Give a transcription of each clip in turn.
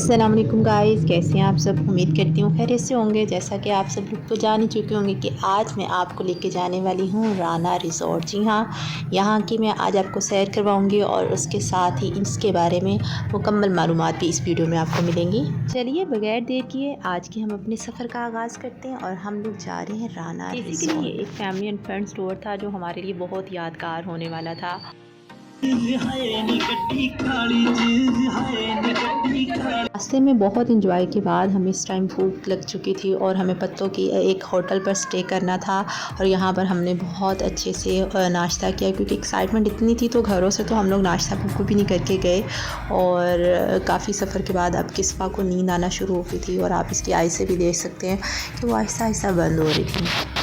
अस्सलाम वालेकुम गाइस, कैसे हैं आप सब। उम्मीद करती हूँ खैरियत से होंगे। जैसा कि आप सब लोग तो जान ही चुके होंगे कि आज मैं आपको लेके जाने वाली हूँ राना रिज़ॉर्ट। जी हाँ, यहाँ की मैं आज आपको सैर करवाऊँगी और उसके साथ ही इसके बारे में मुकम्मल मालूमात भी इस वीडियो में आपको मिलेंगी। चलिए बगैर देर किए आज के हम अपने सफ़र का आगाज़ करते हैं और हम लोग जा रहे हैं राना रिज़ॉर्ट। बेसिकली ये एक फैमिली एंड फ्रेंड्स टूर था जो हमारे लिए बहुत यादगार होने वाला था। रास्ते में बहुत इंजॉय के बाद हमें इस टाइम भूख लग चुकी थी और हमें पत्तों की एक होटल पर स्टे करना था। और यहाँ पर हमने बहुत अच्छे से नाश्ता किया क्योंकि एक्साइटमेंट इतनी थी, तो घरों से तो हम लोग नाश्ता बिल्कुल भी नहीं करके गए। और काफ़ी सफ़र के बाद अब किस्सा को नींद आना शुरू हो गई थी और आप इसकी आई से भी देख सकते हैं कि वो आहिस्ता आहिस्ता बंद हो रही थी।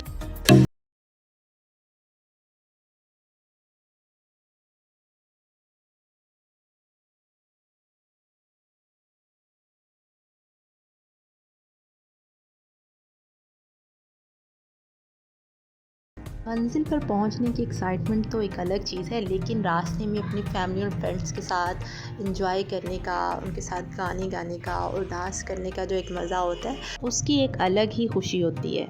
मंज़िल पर पहुंचने की एक्साइटमेंट तो एक अलग चीज़ है, लेकिन रास्ते में अपनी फैमिली और फ्रेंड्स के साथ इंजॉय करने का, उनके साथ गाने गाने का और डांस करने का जो एक मज़ा होता है, उसकी एक अलग ही खुशी होती है।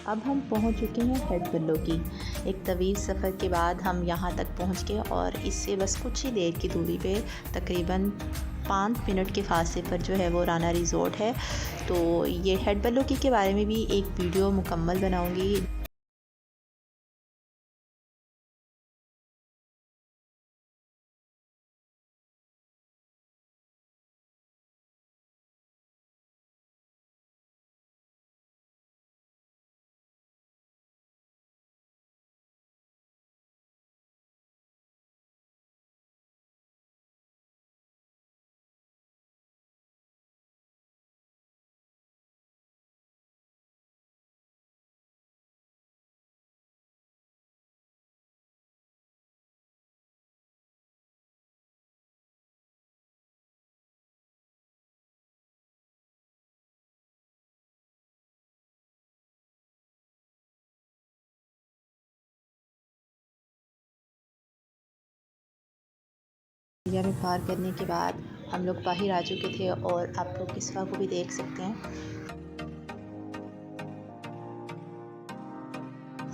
अब हम पहुंच चुके हैं हेड बल्लो की। एक तवील सफ़र के बाद हम यहाँ तक पहुँच गए और इससे बस कुछ ही देर की दूरी पे तकरीबन 5 मिनट के फासले पर जो है वो राना रिज़ॉर्ट है। तो ये हेड बल्लो की के बारे में भी एक वीडियो मुकम्मल बनाऊंगी। एरिया में पार करने के बाद हम लोग बाहर आ चुके थे और आप लोग किस्सा को भी देख सकते हैं।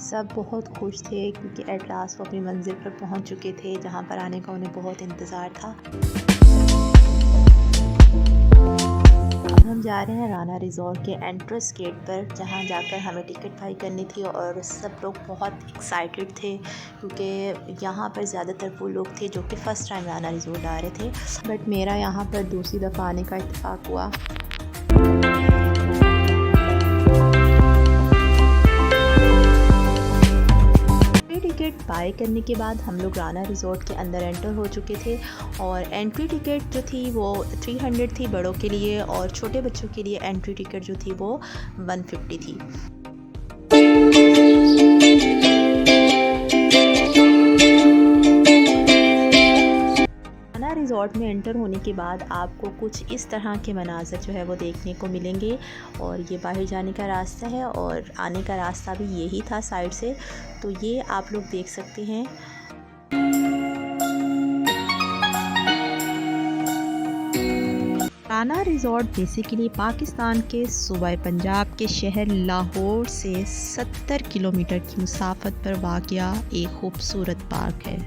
सब बहुत खुश थे क्योंकि एट लास्ट वो अपनी मंजिल पर पहुंच चुके थे जहां पर आने का उन्हें बहुत इंतज़ार था। अब हम जा रहे हैं राना रिज़ॉर्ट के एंट्रेंस गेट पर, जहां जाकर हमें टिकट बाई करनी थी और सब लोग बहुत एक्साइटेड थे क्योंकि यहाँ पर ज़्यादातर वो लोग थे जो कि फ़र्स्ट टाइम राना रिज़ॉर्ट आ रहे थे। बट मेरा यहाँ पर दूसरी दफ़ा आने का इत्तेफाक हुआ। टिकट बाय करने के बाद हम लोग राना रिज़ॉर्ट के अंदर एंटर हो चुके थे और एंट्री टिकट जो थी वो 300 थी बड़ों के लिए और छोटे बच्चों के लिए एंट्री टिकट जो थी वो 150 थी। राना रिज़ॉर्ट में एंटर होने के बाद आपको कुछ इस तरह के मनाज़र जो है वो देखने को मिलेंगे और ये बाहर जाने का रास्ता है और आने का रास्ता भी यही था साइड से, तो ये आप लोग देख सकते हैं। राना रिज़ॉर्ट बेसिकली पाकिस्तान के सूबा पंजाब के शहर लाहौर से 70 किलोमीटर की मुसाफत पर वाक़या एक खूबसूरत पार्क है।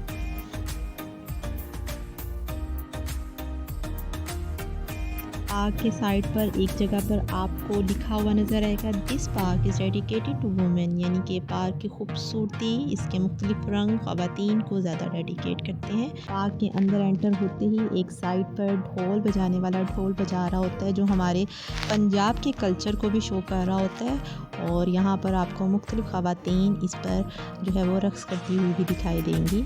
पार्क के साइड पर एक जगह पर आपको लिखा हुआ नज़र आएगा, this park is dedicated to women, यानी कि पार्क की खूबसूरती इसके मुख्तलिफ रंग ख़वातीन को ज़्यादा डेडिकेट करते हैं। पार्क के अंदर एंटर होते ही एक साइड पर ढोल बजाने वाला ढोल बजा रहा होता है जो हमारे पंजाब के कल्चर को भी शो कर रहा होता है और यहाँ पर आपको मुख्तलिफ ख़वातीन इस पर जो है वो रक़्स करती हुई भी दिखाई देंगी।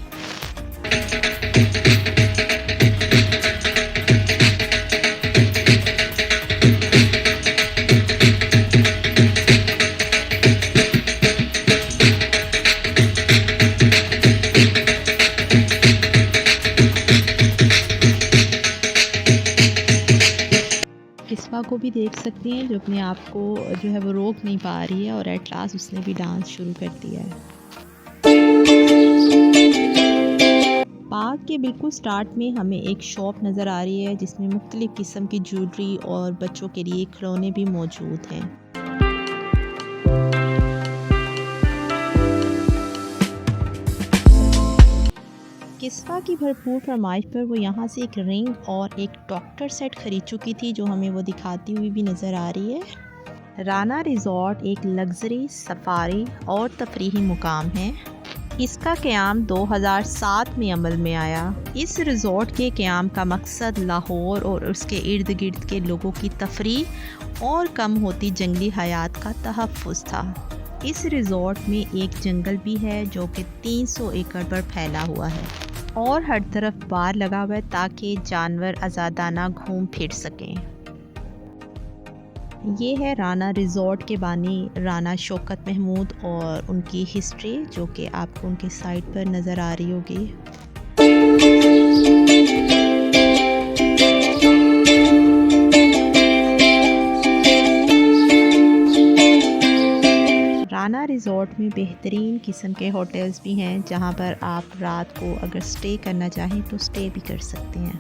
किस्सा को भी देख सकते हैं जो अपने आप को जो है वो रोक नहीं पा रही है और एट लास्ट उसने भी डांस शुरू कर दिया है। पार्क के बिल्कुल स्टार्ट में हमें एक शॉप नज़र आ रही है जिसमें मुख्तलिफ़ किस्म की ज्वेलरी और बच्चों के लिए खिलौने भी मौजूद हैं। किस्सा की भरपूर फरमाइश पर वो यहाँ से एक रिंग और एक डॉक्टर सेट ख़रीद चुकी थी जो हमें वो दिखाती हुई भी नज़र आ रही है। राना रिज़ॉर्ट एक लग्जरी सफारी और तफरीही मुकाम है। इसका क़याम 2007 में अमल में आया। इस रिज़ॉर्ट के क़याम का मकसद लाहौर और उसके इर्द गिर्द के लोगों की तफरीह और कम होती जंगली हयात का तहफ़्फ़ुज़ था। इस रिज़ॉर्ट में एक जंगल भी है जो कि 300 एकड़ पर फैला हुआ है और हर तरफ बार लगा हुआ है ताकि जानवर आज़ादाना घूम फिर सकें। ये है राना रिज़ॉर्ट के बानी राना शौकत महमूद और उनकी हिस्ट्री जो कि आपको उनके साइट पर नज़र आ रही होगी। राना रिज़ॉर्ट में बेहतरीन किस्म के होटल्स भी हैं जहां पर आप रात को अगर स्टे करना चाहें तो स्टे भी कर सकते हैं।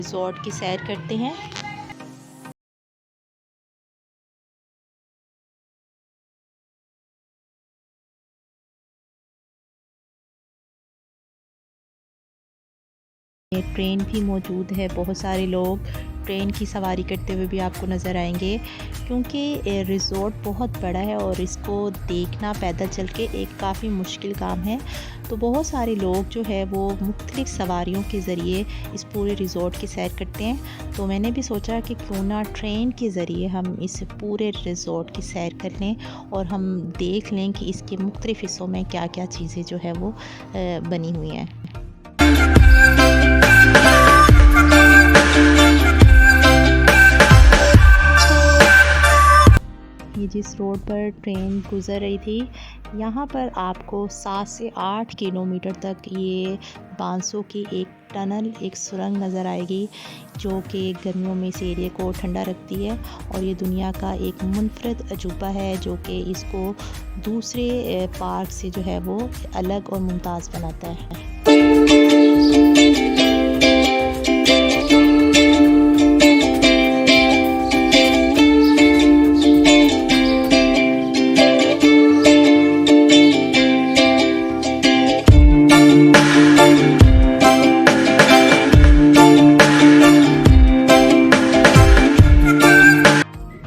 रिज़ॉर्ट की सैर करते हैं। ट्रेन भी मौजूद है, बहुत सारे लोग ट्रेन की सवारी करते हुए भी आपको नज़र आएंगे, क्योंकि रिज़ॉर्ट बहुत बड़ा है और इसको देखना पैदल चल के एक काफ़ी मुश्किल काम है। तो बहुत सारे लोग जो है वो मुख्तलिफ़ सवारियों के ज़रिए इस पूरे रिज़ॉर्ट की सैर करते हैं। तो मैंने भी सोचा कि क्यों ना ट्रेन के ज़रिए हम इस पूरे रिज़ॉर्ट की सैर कर लें और हम देख लें कि इसके मुख्तलिफ़ हिस्सों में क्या क्या चीज़ें जो है वो बनी हुई हैं। ये जिस रोड पर ट्रेन गुज़र रही थी, यहाँ पर आपको 7 से 8 किलोमीटर तक ये बांसों की एक टनल, एक सुरंग नज़र आएगी, जो कि गर्मियों में इस एरिया को ठंडा रखती है। और ये दुनिया का एक मुनफरद अजूबा है जो कि इसको दूसरे पार्क से जो है वो अलग और मुमताज़ बनाता है।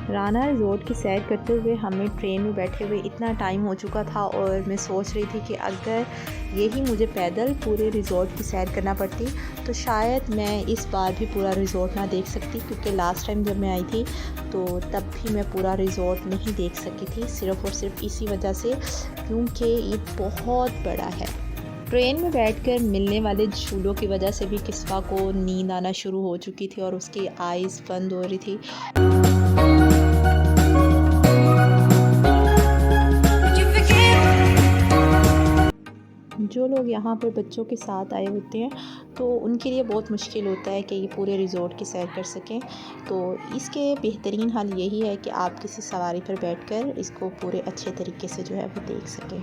राना रिज़ॉर्ट की सैर करते हुए हमें ट्रेन में बैठे हुए इतना टाइम हो चुका था और मैं सोच रही थी कि अगर यही मुझे पैदल पूरे रिज़ॉर्ट की सैर करना पड़ती तो शायद मैं इस बार भी पूरा रिज़ॉर्ट ना देख सकती, क्योंकि लास्ट टाइम जब मैं आई थी तो तब भी मैं पूरा रिज़ॉर्ट नहीं देख सकी थी, सिर्फ़ और सिर्फ इसी वजह से क्योंकि ये बहुत बड़ा है। ट्रेन में बैठकर मिलने वाले झूलों की वजह से भी किस्वा को नींद आना शुरू हो चुकी थी और उसकी आइज़ बंद हो रही थी। जो लोग यहाँ पर बच्चों के साथ आए होते हैं तो उनके लिए बहुत मुश्किल होता है कि ये पूरे रिज़ॉर्ट की सैर कर सकें। तो इसके बेहतरीन हल यही है कि आप किसी सवारी पर बैठकर इसको पूरे अच्छे तरीके से जो है वो देख सकें।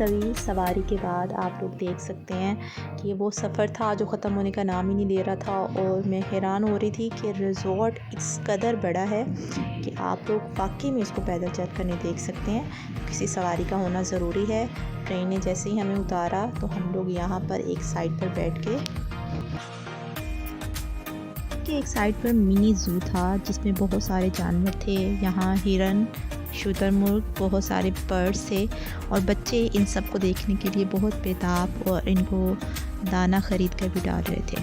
तवील सवारी के बाद आप लोग देख सकते हैं कि ये वो सफ़र था जो ख़त्म होने का नाम ही नहीं ले रहा था। और मैं हैरान हो रही थी कि रिज़ॉर्ट इस कदर बड़ा है कि आप लोग वाकई में इसको पैदल चल कर नहीं देख सकते हैं, किसी सवारी का होना ज़रूरी है। ट्रेन ने जैसे ही हमें उतारा तो हम लोग यहाँ पर एक साइड पर बैठ के एक साइड पर मिनी ज़ू था जिसमें बहुत सारे जानवर थे। यहाँ हिरन, शुतुरमुर्ग, बहुत सारे बर्ड्स थे और बच्चे इन सब को देखने के लिए बहुत बेताब और इनको दाना ख़रीद कर भी डाल रहे थे।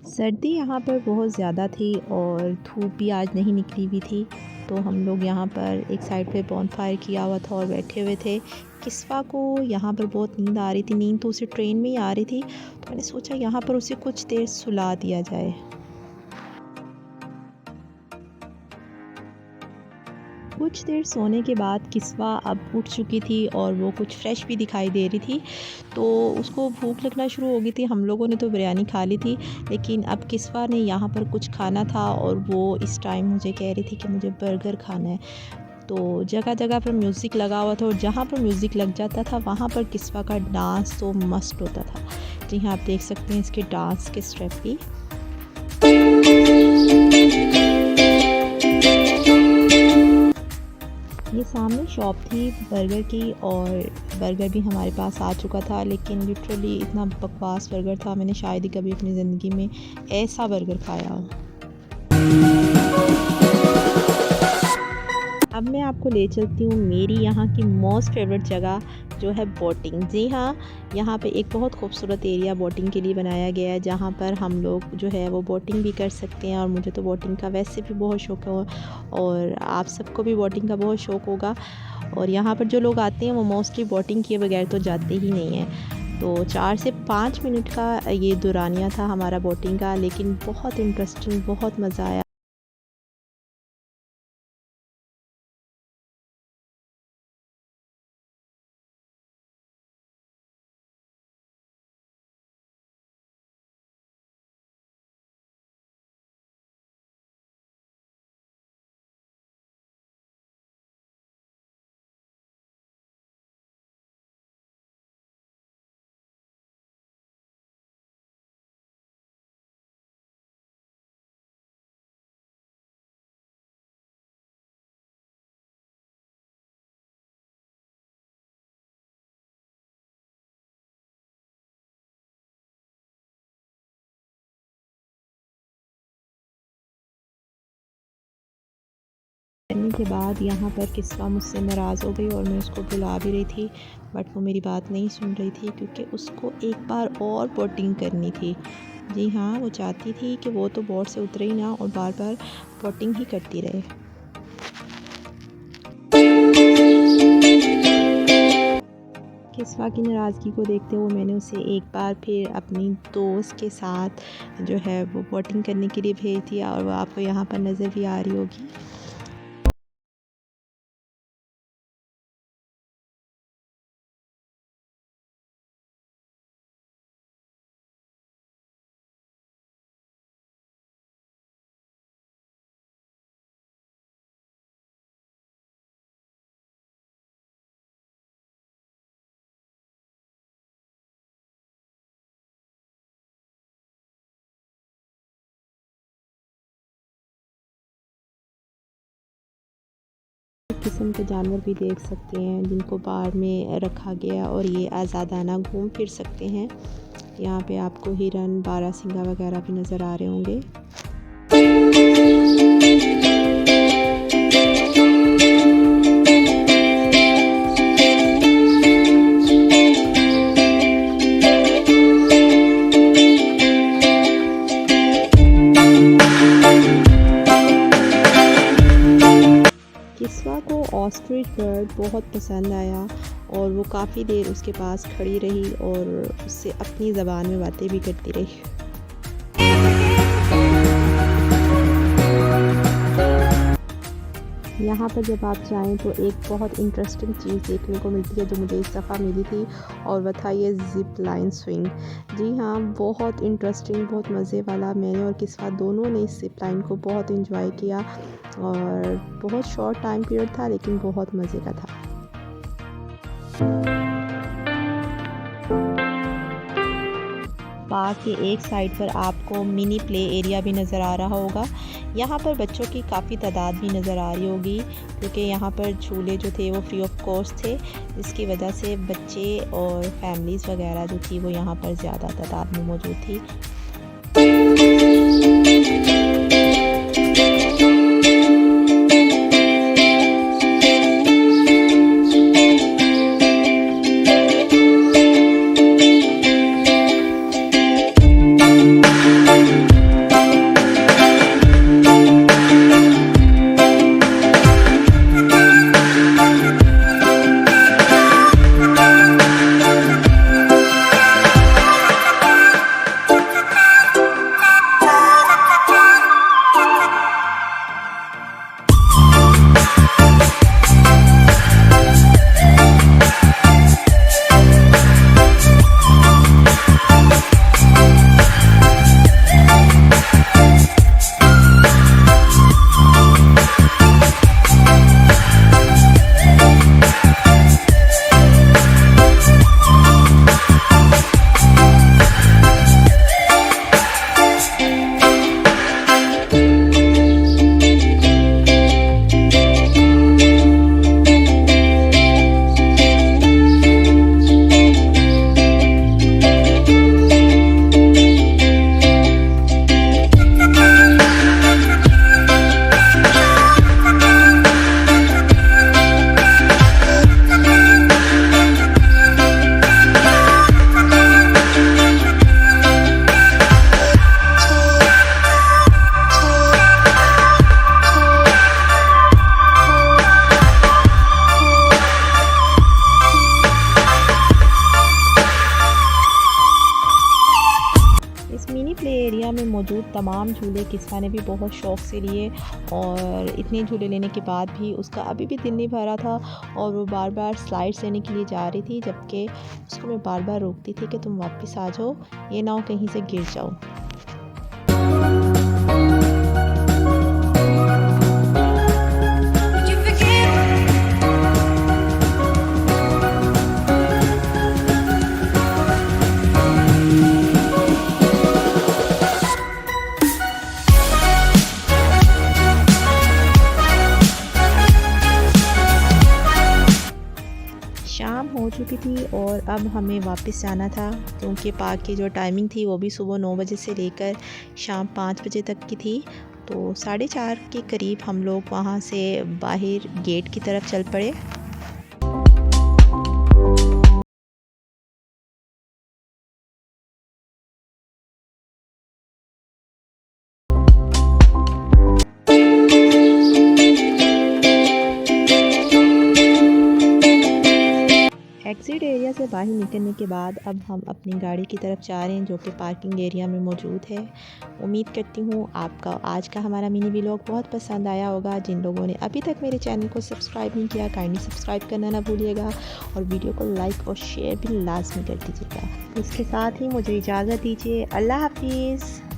सर्दी यहाँ पर बहुत ज़्यादा थी और धूप भी आज नहीं निकली हुई थी, तो हम लोग यहाँ पर एक साइड पे बॉनफायर किया हुआ था और बैठे हुए थे। किस्वा को यहाँ पर बहुत नींद आ रही थी, नींद तो उसे ट्रेन में ही आ रही थी, तो मैंने सोचा यहाँ पर उसे कुछ देर सुला दिया जाए। कुछ देर सोने के बाद किस्वा अब उठ चुकी थी और वो कुछ फ्रेश भी दिखाई दे रही थी, तो उसको भूख लगना शुरू हो गई थी। हम लोगों ने तो बिरयानी खा ली थी, लेकिन अब किस्वा ने यहाँ पर कुछ खाना था और वो इस टाइम मुझे कह रही थी कि मुझे बर्गर खाना है। तो जगह जगह पर म्यूज़िक लगा हुआ था और जहाँ पर म्यूज़िक लग जाता था वहाँ पर किस्वा का डांस तो मस्त होता था। जी हाँ, आप देख सकते हैं इसके डांस के स्टेप भी। ये सामने शॉप थी बर्गर की और बर्गर भी हमारे पास आ चुका था, लेकिन लिटरली इतना बकवास बर्गर था, मैंने शायद ही कभी अपनी ज़िंदगी में ऐसा बर्गर खाया हो। अब मैं आपको ले चलती हूँ मेरी यहाँ की मोस्ट फेवरेट जगह, जो है बोटिंग। जी हाँ, यहाँ पे एक बहुत खूबसूरत एरिया बोटिंग के लिए बनाया गया है, जहाँ पर हम लोग जो है वो बोटिंग भी कर सकते हैं। और मुझे तो बोटिंग का वैसे भी बहुत शौक़ है और आप सबको भी बोटिंग का बहुत शौक़ होगा। और यहाँ पर जो लोग आते हैं वो मोस्टली बोटिंग किए बगैर तो जाते ही नहीं हैं। तो 4 से 5 मिनट का ये दौरानिया था हमारा बोटिंग का, लेकिन बहुत इंटरेस्टिंग, बहुत मज़ा आया। करने के बाद यहाँ पर किस्सा मुझसे नाराज़ हो गई और मैं उसको बुला भी रही थी, बट वो मेरी बात नहीं सुन रही थी क्योंकि उसको एक बार और बोटिंग करनी थी। जी हाँ, वो चाहती थी कि वो तो बोट से उतरे ही ना और बार बार बोटिंग ही करती रहे। किस्वा की नाराज़गी को देखते हुए मैंने उसे एक बार फिर अपनी दोस्त के साथ जो है वो बोटिंग करने के लिए भेज दिया और वो आपको यहाँ पर नज़र भी आ रही होगी। किस्म के जानवर भी देख सकते हैं जिनको बाड़ में रखा गया और ये आज़ादाना घूम फिर सकते हैं। यहाँ पे आपको हिरन, बारहसिंगा वगैरह भी नज़र आ रहे होंगे। किस्वा को ऑस्ट्रिच बर्ड बहुत पसंद आया और वो काफ़ी देर उसके पास खड़ी रही और उससे अपनी ज़बान में बातें भी करती रही। यहाँ पर जब आप जाएं तो एक बहुत इंटरेस्टिंग चीज़ देखने को मिलती है जो मुझे इस दफ़ा मिली थी और वह था ये ज़िप लाइन स्विंग। जी हाँ, बहुत इंटरेस्टिंग, बहुत मज़े वाला। मैंने और किस्वा दोनों ने इस ज़िप लाइन को बहुत इंजॉय किया और बहुत शॉर्ट टाइम पीरियड था लेकिन बहुत मज़े का था। पार्क के एक साइड पर आपको मिनी प्ले एरिया भी नज़र आ रहा होगा। यहाँ पर बच्चों की काफ़ी तादाद भी नज़र आ रही होगी क्योंकि यहाँ पर झूले जो थे वो फ्री ऑफ कॉस्ट थे, जिसकी वजह से बच्चे और फैमिलीज़ वगैरह जो थी वो यहाँ पर ज़्यादा तादाद में मौजूद थी। तमाम झूले किस्सा ने भी बहुत शौक़ से लिए और इतने झूले लेने के बाद भी उसका अभी भी दिल नहीं भरा था और वो बार बार स्लाइड्स लेने के लिए जा रही थी, जबकि उसको मैं बार बार रोकती थी कि तुम वापस आ जाओ, ये ना हो कहीं से गिर जाओ। शाम हो चुकी थी और अब हमें वापस जाना था, क्योंकि पार्क की जो टाइमिंग थी वो भी सुबह 9 बजे से लेकर शाम 5 बजे तक की थी। तो 4:30 के करीब हम लोग वहाँ से बाहर गेट की तरफ चल पड़े। एग्ज़िट एरिया से बाहर निकलने के बाद अब हम अपनी गाड़ी की तरफ जा रहे हैं, जो कि पार्किंग एरिया में मौजूद है। उम्मीद करती हूँ आपका आज का हमारा मिनी व्लॉग बहुत पसंद आया होगा। जिन लोगों ने अभी तक मेरे चैनल को सब्सक्राइब नहीं किया, काइंडली सब्सक्राइब करना ना भूलिएगा और वीडियो को लाइक और शेयर भी लाजमी कर दीजिएगा। इसके साथ ही मुझे इजाज़त दीजिए। अल्लाह हाफिज़।